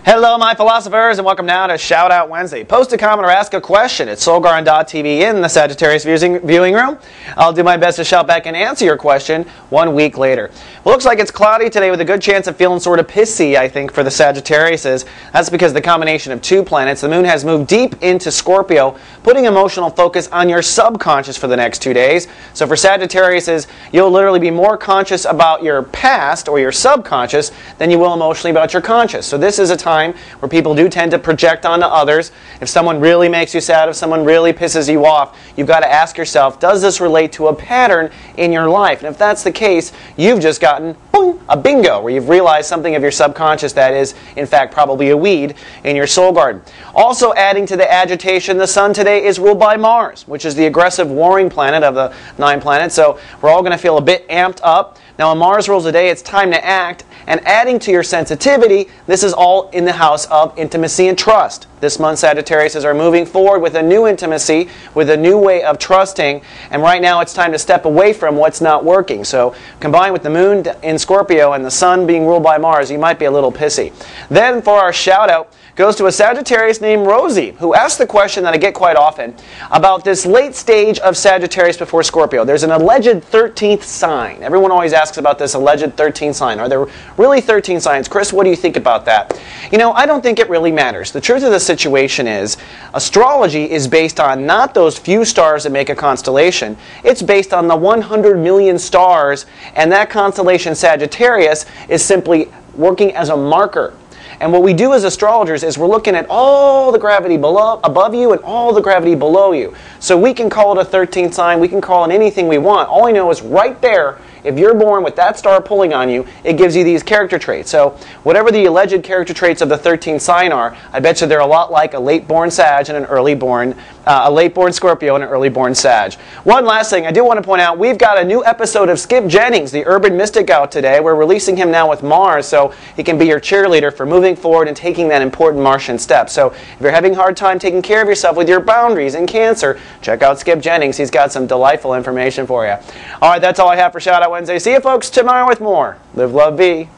Hello, my philosophers, and welcome now to Shout Out Wednesday. Post a comment or ask a question at soulgarden.tv in the Sagittarius viewing room. I'll do my best to shout back and answer your question 1 week later. Well, looks like it's cloudy today with a good chance of feeling sort of pissy, I think, for the Sagittariuses. That's because the combination of two planets. The moon has moved deep into Scorpio, putting emotional focus on your subconscious for the next 2 days. So for Sagittariuses, you'll literally be more conscious about your past or your subconscious than you will emotionally about your conscious. So this is a time where people do tend to project onto others. If someone really makes you sad, if someone really pisses you off, you've got to ask yourself, does this relate to a pattern in your life? And if that's the case, you've just gotten boom, a bingo, where you've realized something of your subconscious that is, in fact, probably a weed in your soul garden. Also adding to the agitation, the sun today is ruled by Mars, which is the aggressive warring planet of the 9 planets. So we're all going to feel a bit amped up. Now, when Mars rules the day, it's time to act. And adding to your sensitivity, this is all in the house of intimacy and trust. This month, Sagittariuses are moving forward with a new intimacy, with a new way of trusting. And right now, it's time to step away from what's not working. So, combined with the moon in Scorpio and the sun being ruled by Mars, you might be a little pissy. Then, for our shout-out, goes to a Sagittarius named Rosie, who asked the question that I get quite often about this late stage of Sagittarius before Scorpio. There's an alleged 13th sign. Everyone always asks about this alleged 13th sign. Are there really 13 signs? Chris, what do you think about that? You know, I don't think it really matters. The truth of the situation is, astrology is based on not those few stars that make a constellation. It's based on the 100 million stars, and that constellation Sagittarius is simply working as a marker. And what we do as astrologers is we're looking at all the gravity above you and all the gravity below you. So we can call it a 13th sign, we can call it anything we want. All I know is right there, if you're born with that star pulling on you, it gives you these character traits. So whatever the alleged character traits of the 13th sign are, I bet you they're a lot like a late-born Sag and a late-born Scorpio and an early-born Sag. One last thing I do want to point out, we've got a new episode of Skip Jennings, the urban mystic, out today. We're releasing him now with Mars, so he can be your cheerleader for moving forward and taking that important Martian step. So if you're having a hard time taking care of yourself with your boundaries in Cancer, check out Skip Jennings. He's got some delightful information for you. All right, that's all I have for Shout Out Wednesday. See you folks tomorrow with more. Live, love, be.